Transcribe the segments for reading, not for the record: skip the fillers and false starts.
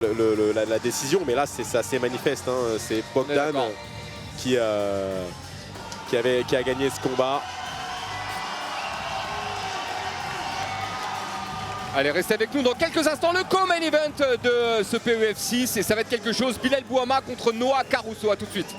la décision, mais là c'est assez manifeste, hein. C'est Bogdan qui a gagné ce combat. Allez, restez avec nous dans quelques instants, le co-main event de ce PEF 6 et ça va être quelque chose. Bilal Bouama contre Noah Caruso, à tout de suite.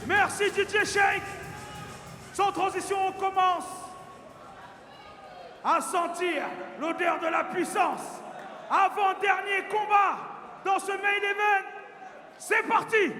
Merci DJ Shake. Sans transition, on commence à sentir l'odeur de la puissance. Avant-dernier combat dans ce main event. C'est parti.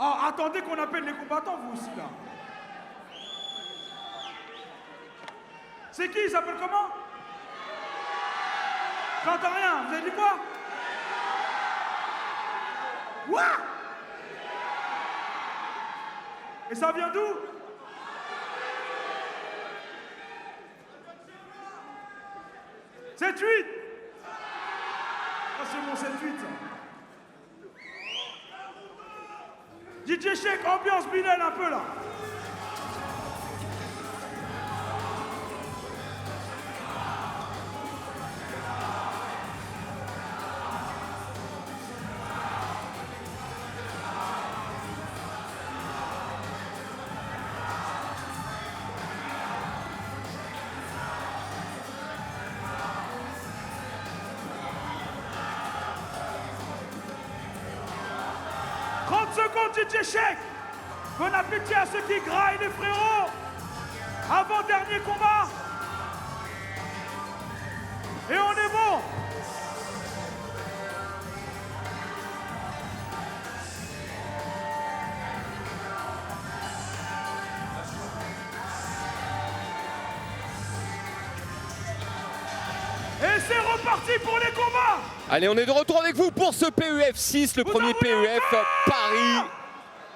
Ah, attendez qu'on appelle les combattants, vous aussi, là. C'est qui? Il s'appelle comment? J'entends rien. Vous avez dit quoi? Quoi? Et ça vient d'où? C'est 8. Ah, c'est bon, c'est 8, ça. DJ Shake, ambiance Bilal un peu là. DJ Shake. Bon appétit à ceux qui graillent, les frérots. Avant-dernier combat. Et on est bon. Et c'est reparti pour les combats. Allez, on est de retour avec vous pour ce PEF 6, le premier PEF Paris.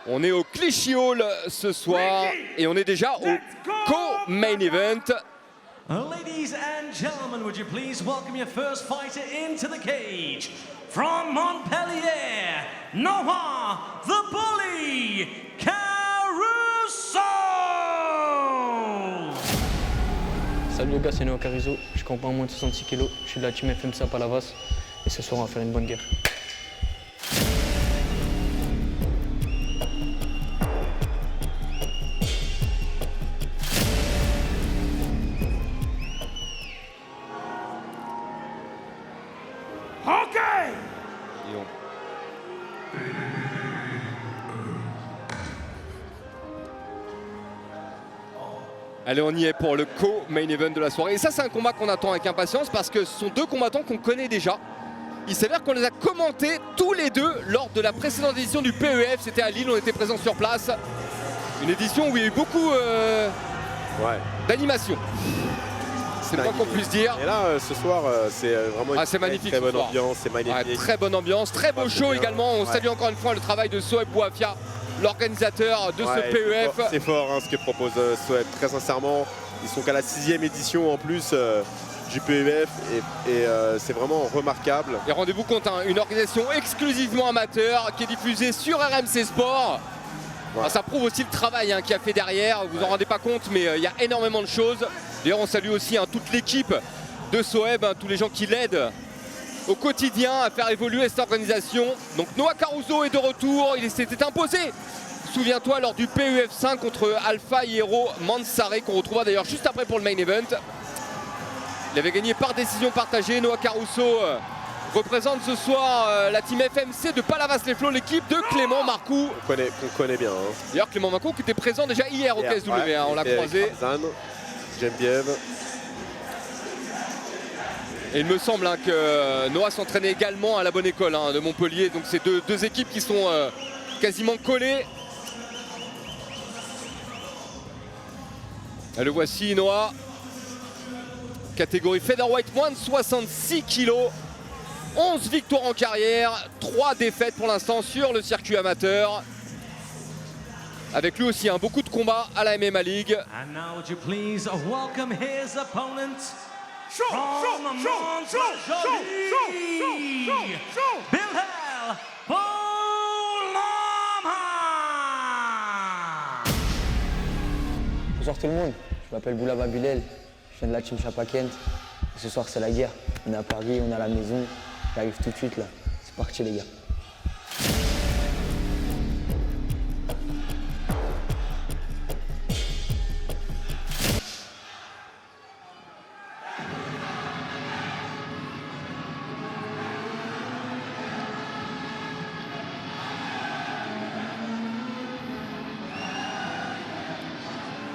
On est au Clichy Hall ce soir et on est déjà au co-main event. Ladies and gentlemen, would you please welcome your first fighter into the cage? From Montpellier, Noah the Bully Caruso! Salut les gars, c'est Noah Caruso. Je compte en moins de 66 kg. Je suis de la team FMC à Palavas. Et ce soir, on va faire une bonne guerre. Ok. Allez, on y est pour le co-main event de la soirée. Et ça, c'est un combat qu'on attend avec impatience parce que ce sont deux combattants qu'on connaît déjà. Il s'avère qu'on les a commentés tous les deux lors de la précédente édition du PEF. C'était à Lille, on était présents sur place. Une édition où il y a eu beaucoup d'animation. C'est pas qu'on puisse dire. Et là, ce soir, c'est vraiment une très bonne ambiance. C'est magnifique. Très bonne ambiance, très beau show également. On salue encore une fois le travail de Soeb Bouafia, l'organisateur de ce PEF. C'est fort hein, ce que propose Soeb, très sincèrement. Ils sont qu'à la 6e édition en plus du PEF et c'est vraiment remarquable. Et rendez-vous compte, hein, une organisation exclusivement amateur qui est diffusée sur RMC Sport. Ouais. Ça prouve aussi le travail qu'il y a fait derrière, vous en rendez pas compte, mais il y a énormément de choses. D'ailleurs, on salue aussi toute l'équipe de Soeb, tous les gens qui l'aident au quotidien à faire évoluer cette organisation. Donc Noah Caruso est de retour, il s'était imposé, souviens-toi, lors du PEF 5 contre Alpha Hierro Mansare, qu'on retrouvera d'ailleurs juste après pour le main event. Il avait gagné par décision partagée. Noah Caruso représente ce soir la team FMC de Palavas-les-Flots, l'équipe de Clément Marcoux. Qu'on connaît bien. Hein. D'ailleurs, Clément Marcoux qui était présent déjà hier au KSW, ouais, hein, on l'a croisé. Geneviève. Et il me semble hein, que Noah s'entraînait également à la bonne école hein, de Montpellier. Donc c'est deux équipes qui sont quasiment collées. Et le voici Noah. Catégorie featherweight, moins de 66 kg. 11 victoires en carrière, 3 défaites pour l'instant sur le circuit amateur. Avec lui aussi hein, beaucoup de combats à la MMA League. And now would you please welcome his opponent Chaud, chaud, chaud, chaud, chaud, chaud, chaud. Bilal Boulama. Bonsoir tout le monde, je m'appelle Boulama Bilal, je viens de la team Chapakent. Ce soir c'est la guerre, on est à Paris, on est à la maison, j'arrive tout de suite là. C'est parti les gars.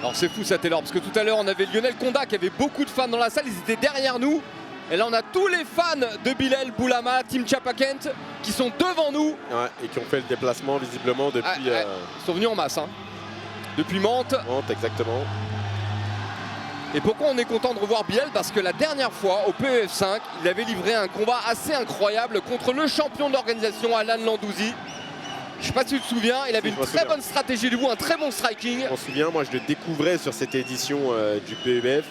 Alors c'est fou ça Taylor, parce que tout à l'heure on avait Lionel Condat qui avait beaucoup de fans dans la salle, ils étaient derrière nous. Et là on a tous les fans de Bilal Boulama, Team Chapakent, qui sont devant nous. Ouais, et qui ont fait le déplacement visiblement depuis... Ils sont venus en masse, hein. Depuis Mantes. Mantes, exactement. Et pourquoi on est content de revoir Bilal? Parce que la dernière fois, au PEF 5, il avait livré un combat assez incroyable contre le champion de l'organisation, Alan Landouzi. Je sais pas si tu te souviens, il avait une très bonne stratégie debout, un très bon striking. Je m'en souviens, moi je le découvrais sur cette édition du PEF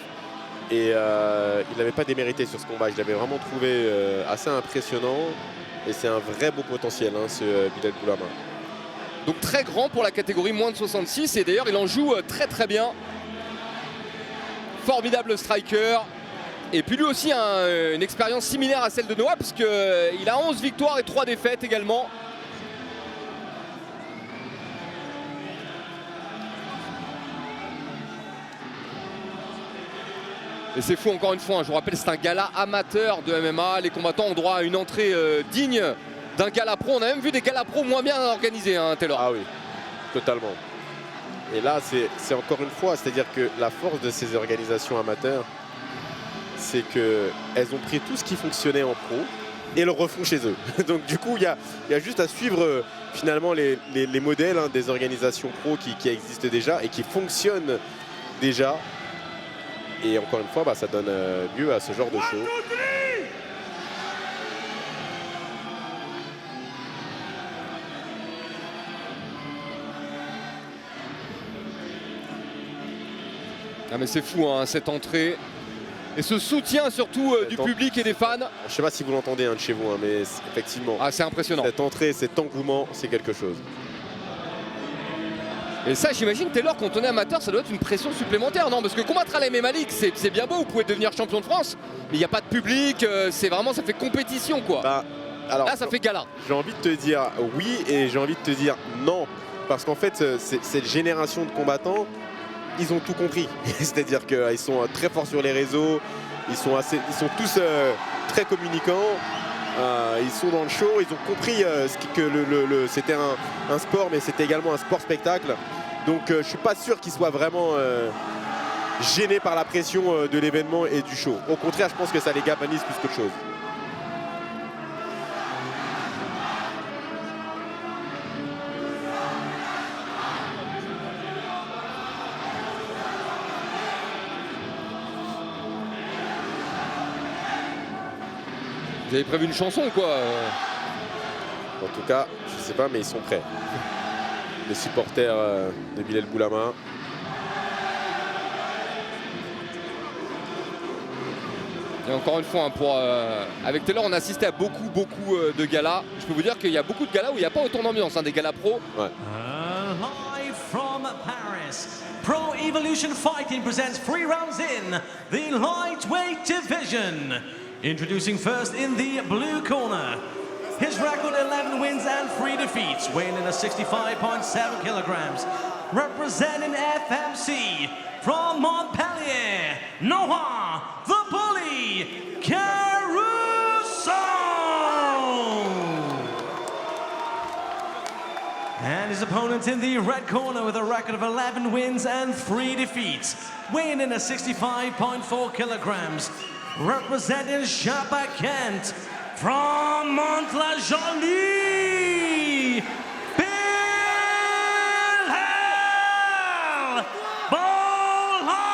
et il n'avait pas démérité sur ce combat. Je l'avais vraiment trouvé assez impressionnant et c'est un vrai beau potentiel hein, ce Bilal Boulama. Donc très grand pour la catégorie moins de 66 et d'ailleurs il en joue très très bien. Formidable striker. Et puis lui aussi a une expérience similaire à celle de Noah puisqu'il a 11 victoires et 3 défaites également. Et c'est fou encore une fois, hein. Je vous rappelle c'est un gala amateur de MMA, les combattants ont droit à une entrée digne d'un gala pro. On a même vu des galas pro moins bien organisés, hein, Taylor. Ah oui, totalement. Et là c'est encore une fois, c'est-à-dire que la force de ces organisations amateurs, c'est qu'elles ont pris tout ce qui fonctionnait en pro et le refont chez eux. Donc du coup il y a juste à suivre finalement les modèles hein, des organisations pro qui existent déjà et qui fonctionnent déjà. Et encore une fois, ça donne lieu à ce genre de show. Ah mais c'est fou hein, cette entrée. Et ce soutien surtout du public et des fans. Je ne sais pas si vous l'entendez hein, de chez vous, hein, mais effectivement, c'est impressionnant. Cette entrée, cet engouement, c'est quelque chose. Et ça, j'imagine, Taylor, quand on est amateur, ça doit être une pression supplémentaire, non? Parce que combattre à la MMA League, c'est bien beau, vous pouvez devenir champion de France, mais il n'y a pas de public, c'est vraiment, ça fait compétition, quoi. Alors, là, ça fait gala. J'ai envie de te dire oui et j'ai envie de te dire non. Parce qu'en fait, cette génération de combattants, ils ont tout compris. C'est-à-dire qu'ils sont très forts sur les réseaux, ils sont tous très communicants. Ils sont dans le show, ils ont compris que c'était un sport, mais c'était également un sport-spectacle. Donc je ne suis pas sûr qu'ils soient vraiment gênés par la pression de l'événement et du show. Au contraire, je pense que ça les galvanise plus qu'autre chose. Vous avez prévu une chanson ou quoi? En tout cas, je sais pas, mais ils sont prêts. Les supporters de Bilal Boulama. Et encore une fois, hein, avec Taylor, on a assisté à beaucoup de galas. Je peux vous dire qu'il y a beaucoup de galas où il n'y a pas autant d'ambiance, hein, des galas pro. Ouais. Live from Paris, Pro Evolution Fighting presents 3 rounds in the lightweight division. Introducing first in the blue corner. His record 11 wins and 3 defeats, weighing in at 65.7 kilograms. Representing FMC from Montpellier, Noah the Bully Caruso. his opponent in the red corner with a record of 11 wins and 3 defeats, weighing in at 65.4 kilograms, representing Chapakent from Mantes-la-Jolie, Bilal Bolhamha.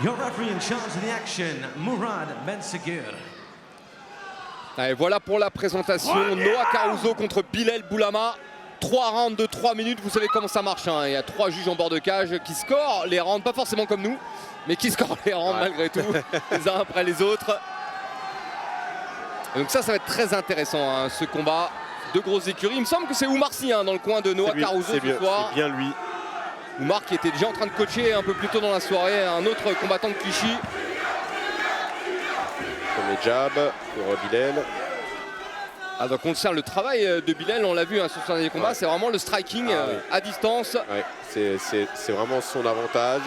Your referee in charge of the action, Mourad Bensegur. Allez, voilà pour la présentation. Noah Caruso contre Bilal Boulama. 3 rounds de 3 minutes, vous savez comment ça marche. Hein. Il y a 3 juges en bord de cage qui scorent les rounds, pas forcément comme nous, mais qui scorent les rounds malgré tout, les uns après les autres. Et donc ça va être très intéressant, hein, ce combat. De grosses écuries. Il me semble que c'est Oumar Sy dans le coin de Noah Caruso ce soir. C'est bien lui. Oumar qui était déjà en train de coacher un peu plus tôt dans la soirée un autre combattant de Clichy. Premier jab pour Bilal. Ah, donc on sait, le travail de Bilal, on l'a vu sur son dernier combat, c'est vraiment le striking à distance. Ouais, c'est vraiment son avantage.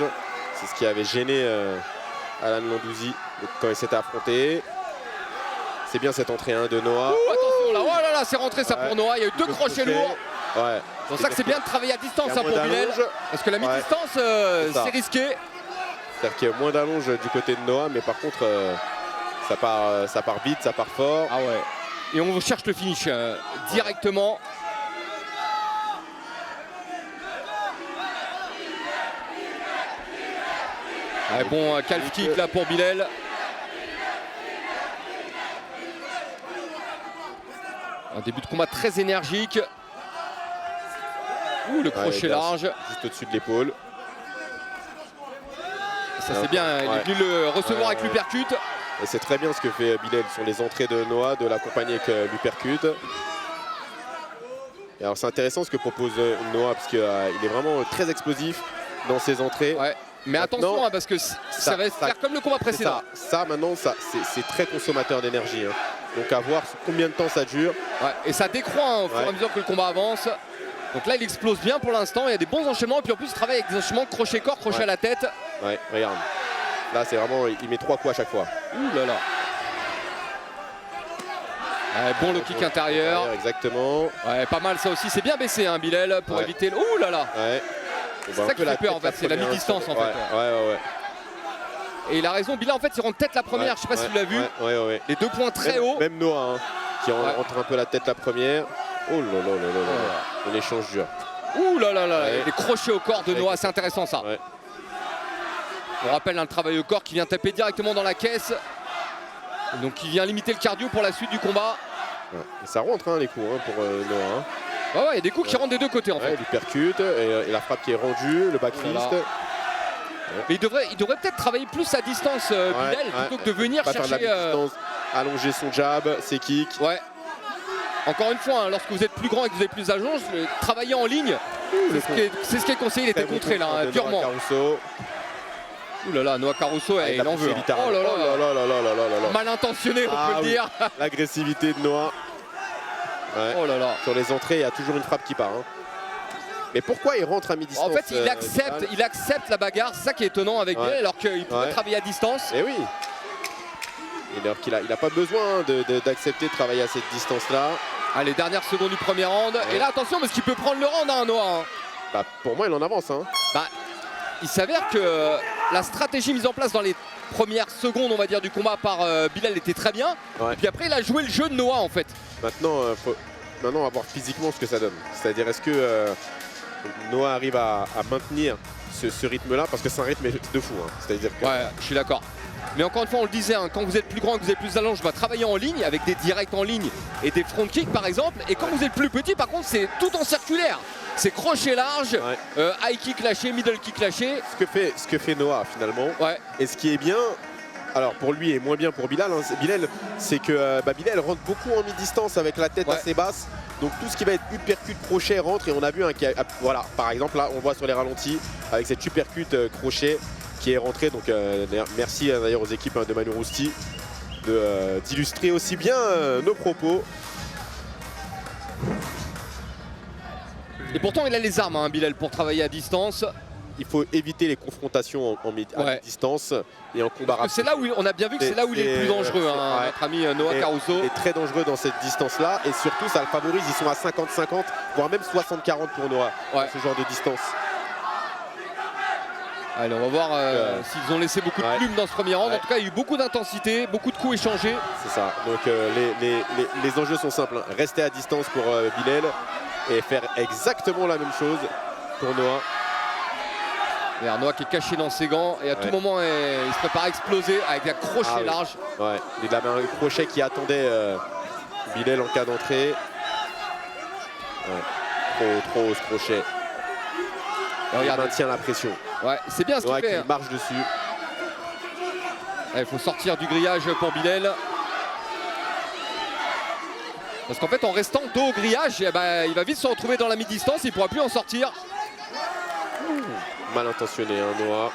C'est ce qui avait gêné Alan Landouzi quand il s'était affronté. C'est bien cette entrée de Noah. Attention là, oh là là, c'est rentré ça pour Noah, il y a eu 2 crochets lourds. Ouais. C'est pour ça que c'est bien de travailler à distance pour Bilal. Parce que la mi-distance, c'est risqué. C'est-à-dire qu'il y a moins d'allonge du côté de Noah, mais par contre, ça part vite, ça part fort. Ah ouais. Et on cherche le finish directement. Ouais, bon, calf kick là pour Bilal. Un début de combat très énergique. Ouh, le crochet large. Juste au-dessus de l'épaule. Ça c'est bien, il est venu le recevoir avec l'uppercut. Et c'est très bien ce que fait Bilal sur les entrées de Noah, de l'accompagner avec l'uppercut. Et alors c'est intéressant ce que propose Noah, parce qu'il est vraiment très explosif dans ses entrées. Ouais. Mais attention, parce que ça va faire comme le combat précédent. Ça maintenant, c'est très consommateur d'énergie. Hein. Donc à voir combien de temps ça dure. Ouais, et ça décroît au fur et à mesure que le combat avance. Donc là, il explose bien pour l'instant. Il y a des bons enchaînements. Et puis en plus, il travaille avec des enchaînements crochet-corps, crochet à la tête. Ouais, regarde. Là, c'est vraiment, il met 3 coups à chaque fois. Ouh là là. Ouais, bon, le kick intérieur. Exactement. Ouais, pas mal ça aussi. C'est bien baissé, hein, Bilal, pour éviter le... Ouh là là. Ouais. C'est ça qui fait peur, en fait. C'est la mi-distance, en fait. Ouais. Et il a raison, Bilal, en fait, il rentre tête la première. Je sais pas si tu l'as vu. Ouais. Les 2 points très hauts. Même Noah, qui rentre un peu la tête la première. Oh là là là là. Un échange dur. Ouh là là là. Les crochets au corps de Noah, c'est intéressant ça. Ouais. On rappelle le travail au corps qui vient taper directement dans la caisse. Donc il vient limiter le cardio pour la suite du combat. Ouais. Et ça rentre les coups pour Noah. Ouais, il y a des coups qui rentrent des 2 côtés en fait. Il percute et la frappe qui est rendue, le back fist. Mais il devrait peut-être travailler plus à distance, Bilal, plutôt que de venir chercher. Allonger son jab, ses kicks. Ouais. Encore une fois, lorsque vous êtes plus grand et que vous avez plus d'allonge, travailler en ligne, c'est ce qui est conseillé. Il était contré là, durement. Ouh là là, Noah Caruso, il en veut. Oh là là. Mal intentionné, on peut le dire. L'agressivité de Noah. Ouais. Oh là là. Sur les entrées, il y a toujours une frappe qui part. Mais pourquoi il rentre à mi-distance? En fait, il accepte la bagarre. C'est ça qui est étonnant avec lui, alors qu'il pourrait travailler à distance. Et oui. Et alors qu'il n'a pas besoin d'accepter de travailler à cette distance-là. Allez, dernière seconde du premier round. Et là, attention, parce qu'il peut prendre le round, Noah. Bah, pour moi, il en avance. Il s'avère que la stratégie mise en place dans les premières secondes, on va dire, du combat par Bilal était très bien. Et puis après, il a joué le jeu de Noah, en fait. Maintenant, on va voir physiquement ce que ça donne. C'est-à-dire, est-ce que Noah arrive à maintenir ce rythme-là? Parce que c'est un rythme de fou. C'est-à-dire que... Ouais, je suis d'accord. Mais encore une fois, on le disait, quand vous êtes plus grand et que vous avez plus d'allonge, travailler en ligne avec des directs en ligne et des front kicks par exemple. Et quand vous êtes plus petit, par contre, c'est tout en circulaire. C'est crochet large, high kick lâché, middle kick lâché. Ce que fait Noah finalement. Et ce qui est bien, alors pour lui et moins bien pour Bilal, Bilal, c'est que Bilal rentre beaucoup en mi-distance avec la tête assez basse. Donc tout ce qui va être uppercut crochet rentre et on a vu voilà, par exemple là on voit sur les ralentis avec cette uppercut crochet qui est rentré. Donc merci d'ailleurs aux équipes de Manu Rousti d'illustrer aussi bien nos propos. Et pourtant il a les armes, Bilal, pour travailler à distance. il faut éviter les confrontations à mi-distance et en combat rapide. C'est là où on a bien vu que c'est là où il est le plus dangereux, hein, notre ami Noah Caruso. Il est très dangereux dans cette distance-là et surtout ça le favorise, ils sont à 50-50, voire même 60-40 pour Noah, ce genre de distance. Allez, on va voir s'ils ont laissé beaucoup de plumes dans ce premier round. En tout cas, il y a eu beaucoup d'intensité, beaucoup de coups échangés. C'est ça. Donc les enjeux sont simples, hein. Rester à distance pour Bilal et faire exactement la même chose pour Noah. Et Noah qui est caché dans ses gants et à tout moment il se prépare à exploser avec un crochet large. Ouais, il avait un crochet qui attendait Bilal en cas d'entrée. Trop haut ce crochet. Il maintient la pression. Ouais, c'est bien ce qu'il fait. Il marche dessus. Il faut sortir du grillage pour Bilal. Parce qu'en fait, en restant dos au grillage, il va vite se retrouver dans la mi-distance. Il ne pourra plus en sortir. Mal intentionné, hein, Noah.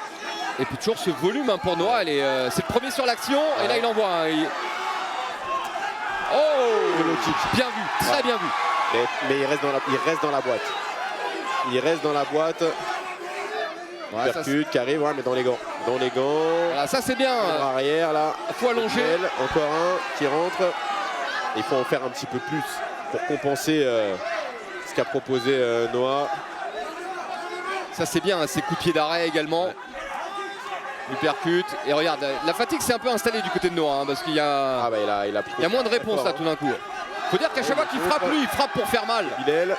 Et puis toujours ce volume pour Noah. C'est le premier sur l'action. Et là, il envoie. Oh, bien vu, très bien vu. Mais il reste dans la boîte. Il reste dans la boîte. Percute qui arrive, mais dans les gants. Dans les gants. Voilà, ça c'est bien. Arrière là. Faut allonger. Encore un qui rentre. Il faut en faire un petit peu plus pour compenser ce qu'a proposé Noah. Ça c'est bien, ces coups de pied d'arrêt également. Il percute. Et regarde, la fatigue s'est un peu installée du côté de Noah, parce qu'il y a, il y a moins de réponses là tout d'un coup. Faut dire qu'à chaque fois qu'il frappe, lui, il frappe pour faire mal. Bilal.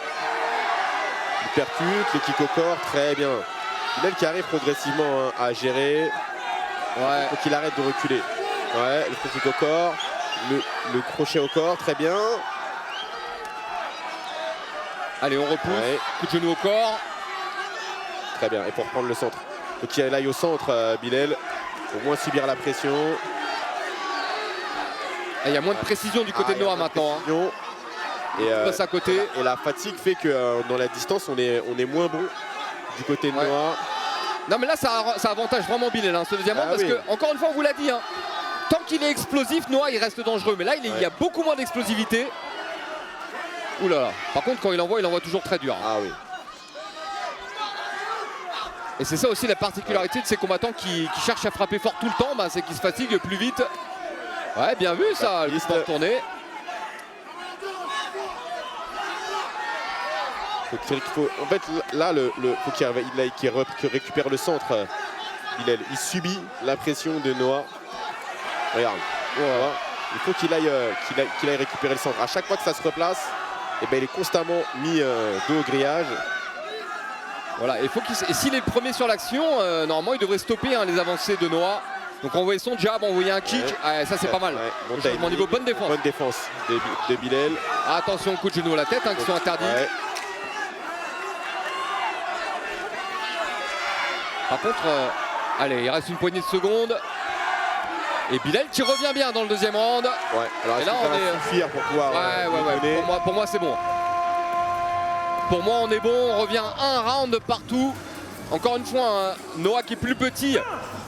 Il percute, le kick au corps, très bien. Bilal qui arrive progressivement à gérer. Il faut qu'il arrête de reculer. Le kick au corps, le crochet au corps, très bien. Allez, on repousse. Coup de genou au corps. Très bien. Et pour reprendre le centre. Faut qu'il aille au centre, Bilal. Au moins subir la pression. Il y a moins de précision du côté de Noah maintenant. Et passe à côté. Et la fatigue fait que dans la distance, on est moins bon du côté de Noah. Non mais là ça avantage vraiment Bilal ce deuxième round parce que encore une fois on vous l'a dit, tant qu'il est explosif, Noah il reste dangereux. Mais là il y a beaucoup moins d'explosivité. Ouh là là. Par contre quand il envoie toujours très dur. Ah oui. Et c'est ça aussi la particularité de ces combattants qui cherchent à frapper fort tout le temps, c'est qu'ils se fatiguent plus vite. Ouais, bien vu ça, le sport tourné. En fait, là, faut qu'il récupère le centre. Bilal, il subit la pression de Noah. Regarde. Il faut qu'il aille récupérer le centre. À chaque fois que ça se replace, il est constamment mis dos au grillage. Voilà, et s'il est le premier sur l'action, normalement il devrait stopper les avancées de Noah. Donc envoyer son jab, envoyer un kick, ça c'est pas mal. Bon niveau, bonne défense. Bonne défense de Bilal. Attention, coup de genou à la tête qui sont interdits. Par contre, allez, il reste une poignée de secondes. Et Bilal qui revient bien dans le deuxième round. Alors, et là on est suffire pour pouvoir. Pour moi c'est bon. Pour moi on est bon, on revient un round partout. Encore une fois, Noah qui est plus petit,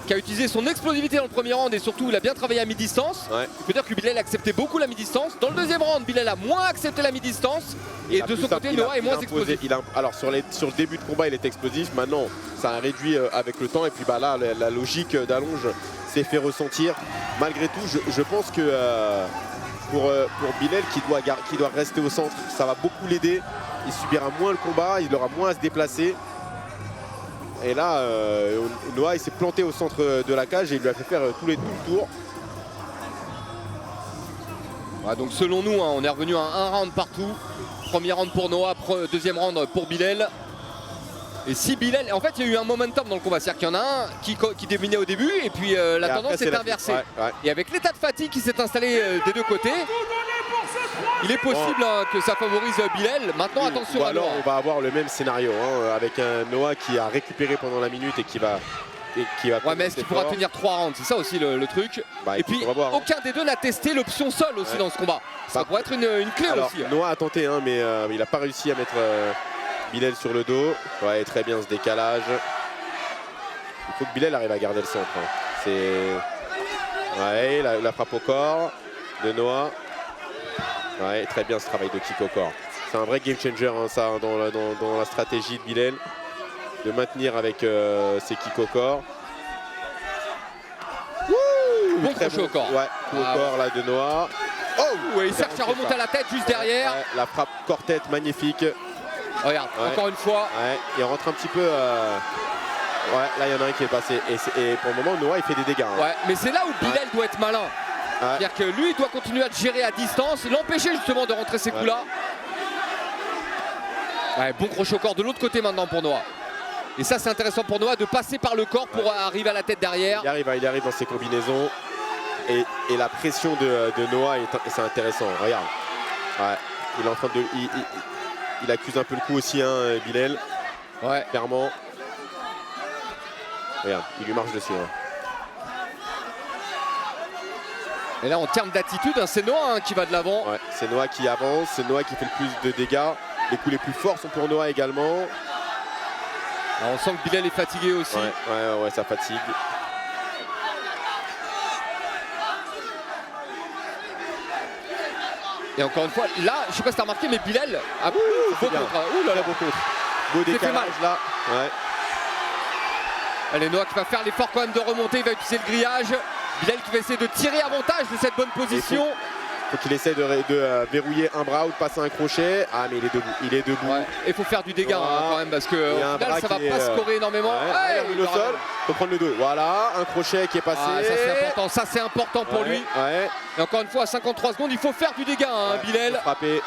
qui a utilisé son explosivité dans le premier round et surtout il a bien travaillé à mi-distance. Il faut dire que Bilal acceptait beaucoup la mi-distance. Dans le deuxième round, Bilal a moins accepté la mi-distance. Et de son côté, Noah est moins explosif. Alors sur le début de combat, il est explosif. Maintenant, ça a réduit avec le temps. Et puis là, la logique d'allonge s'est fait ressentir. Malgré tout, je pense que pour Bilal qui doit rester au centre, ça va beaucoup l'aider. Il subira moins le combat, il aura moins à se déplacer. Et là, Noah il s'est planté au centre de la cage et il lui a fait faire tout le tour. Donc selon nous, on est revenu à un round partout. Premier round pour Noah, deuxième round pour Bilal. Et si Bilal, en fait il y a eu un momentum dans le combat, c'est-à-dire qu'il y en a un qui dominait au début et puis la tendance s'est inversée. Et avec l'état de fatigue qui s'est installé des deux côtés, il est possible que ça favorise Bilal. Maintenant attention à Noah. On va avoir le même scénario avec un Noah qui a récupéré pendant la minute et qui va... mais est-ce qu'il pourra tenir 3 rounds? C'est ça aussi le truc. Et puis aucun des deux n'a testé l'option sol aussi dans ce combat. Ça pourrait être une clé aussi. Noah a tenté mais il n'a pas réussi à mettre Bilal sur le dos. Très bien ce décalage. Il faut que Bilal arrive à garder le centre. C'est la frappe au corps de Noah. Très bien ce travail de kick au corps. C'est un vrai game changer ça dans la stratégie de Bilal. de maintenir avec ses kicks au corps. Bon crochet au corps. Ouais, coup au corps là de Noah. Oh, ouais, il cherche à remonter à la tête juste derrière. Ouais, la frappe corps-tête magnifique. Regarde, encore une fois. Ouais, il rentre un petit peu. Ouais, là il y en a un qui est passé. Et pour le moment, Noah il fait des dégâts. Hein. Ouais, mais c'est là où Bilal doit être malin. C'est-à-dire que lui, il doit continuer à te gérer à distance, l'empêcher justement de rentrer ces coups-là. Ouais, bon crochet au corps de l'autre côté maintenant pour Noah. Et ça, c'est intéressant pour Noah de passer par le corps pour arriver à la tête derrière. Il arrive dans ses combinaisons. Et la pression de Noah, c'est intéressant. Regarde. Ouais, il est en train de. Il accuse un peu le coup aussi, hein, Bilal. Ouais. Clairement. Regarde, il lui marche dessus. Hein. Et là, en termes d'attitude, hein, c'est Noah qui va de l'avant. Ouais, c'est Noah qui avance, c'est Noah qui fait le plus de dégâts. Les coups les plus forts sont pour Noah également. Alors, on sent que Bilal est fatigué aussi. Ouais, ça fatigue. Et encore une fois, là, je sais pas si t'as remarqué, mais Bilal a beau contre. Ouh là là, beau contre. Beau décalage là. Ouais. Allez, Noah qui va faire l'effort quand même de remonter, il va utiliser le grillage. Bilal qui va essayer de tirer avantage de cette bonne position. Faut qu'il essaie de verrouiller un bras ou de passer un crochet. Ah, mais il est debout. Il est debout. Ouais. Et il faut faire du dégât quand même parce que au final, ça va pas scorer énormément. Il est au sol. Faut prendre le dos. Voilà, un crochet qui est passé. Ah, ça c'est important. Ça c'est important pour lui. Ouais. Et encore une fois, à 53 secondes, il faut faire du dégât, hein, Bilal.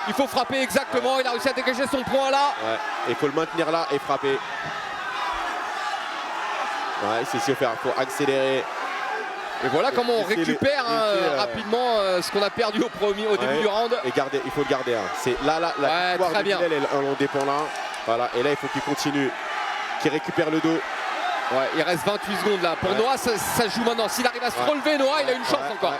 Il faut frapper exactement. Il a réussi à dégager son point là. Ouais. Et il faut le maintenir là et frapper. Ouais, c'est ce qu'il faut faire. Il faut accélérer. Et voilà comment on récupère rapidement ce qu'on a perdu au début du round. Et garder, il faut le garder. Hein. C'est là la victoire de Bilal, elle en dépend là. Voilà. Et là, il faut qu'il continue, qu'il récupère le dos. Ouais, il reste 28 secondes là. Pour Noah, ça joue maintenant. S'il arrive à se relever, Noah, il a une chance encore.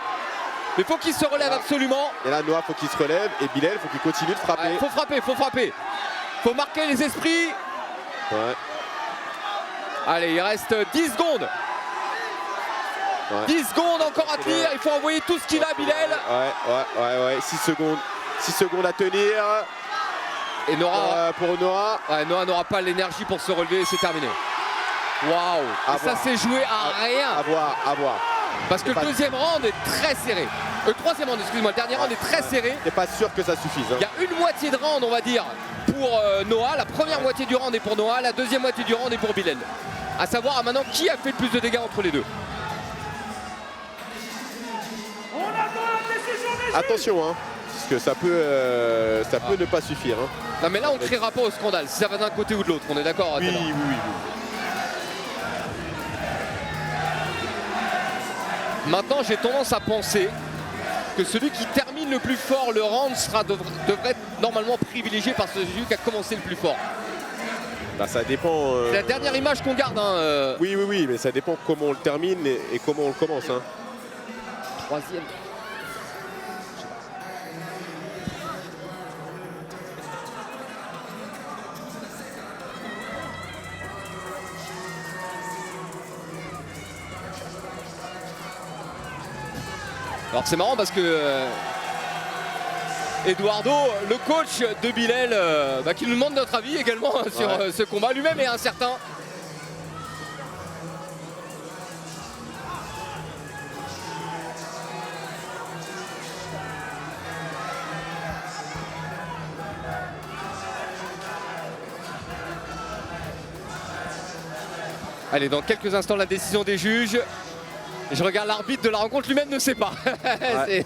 Mais il faut qu'il se relève absolument. Et là, Noah, faut qu'il se relève. Et Bilal, faut qu'il continue de frapper. Il faut frapper, il faut frapper. Il faut marquer les esprits. Ouais. Allez, il reste 10 secondes. 10 secondes encore à tenir, il faut envoyer tout ce qu'il a, Bilal. Ouais, 6 secondes. 6 secondes à tenir. Et Noah, pour Noah. Ouais, Noah n'aura pas l'énergie pour se relever et c'est terminé. Waouh. Ça s'est joué à rien. À voir. Parce que le deuxième round est très serré. Le troisième round, excuse-moi, le dernier round est très serré. T'es pas sûr que ça suffise. Hein. Il y a une moitié de round, on va dire, pour Noah. La première moitié du round est pour Noah, la deuxième moitié du round est pour Bilal. À savoir maintenant qui a fait le plus de dégâts entre les deux. Attention, hein, parce que ça peut ne pas suffire. Hein. Non mais là on ne criera pas au scandale, si ça va d'un côté ou de l'autre, on est d'accord? Oui. Maintenant j'ai tendance à penser que celui qui termine le plus fort le round devrait être normalement privilégié par celui qui a commencé le plus fort. Bah, ça dépend. C'est la dernière image qu'on garde. Hein, Oui, mais ça dépend comment on le termine et comment on le commence. Hein. Troisième. Alors c'est marrant parce que Eduardo, le coach de Bilal, qui nous demande notre avis également sur ce combat, lui-même est incertain. Allez, dans quelques instants, la décision des juges. Et je regarde l'arbitre de la rencontre, lui-même ne sait pas. C'est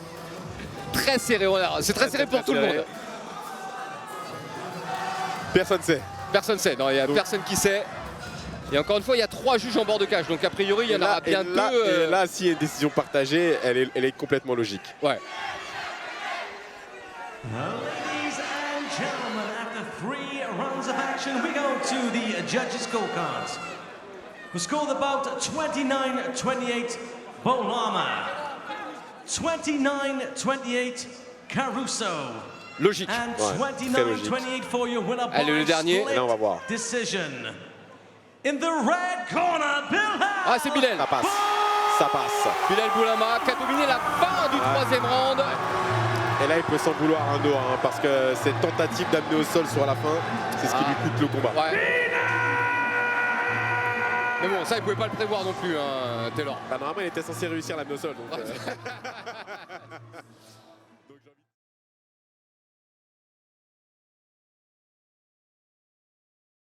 très serré, c'est très serré pour tout le monde. Personne ne sait. Personne ne sait, non, il n'y a personne qui sait. Et encore une fois, il y a 3 juges en bord de cage, donc a priori, il y en aura bien 2. Et là, s'il y a une décision partagée, elle est complètement logique. Ouais. Ladies and gentlemen, after 3 rounds of action, we go to the judges' scorecards. Who scored the bout 29-28 Bolama, 29-28 Caruso. Logique. And 29-28 for your winner by le dernier. split là, on va voir. decision. In the red corner, Bilal. Ah, c'est Bilal. Ça passe. Bilal Boulama qui a dominé la fin du 3e round. Et là, il peut s'en vouloir un Noah, hein, parce que cette tentative d'amener au sol sur la fin, c'est ce qui lui coûte le combat. Ouais. Mais bon, ça, il pouvait pas le prévoir non plus, hein, Taylor. Bah, normalement, il était censé réussir la au sol. Donc,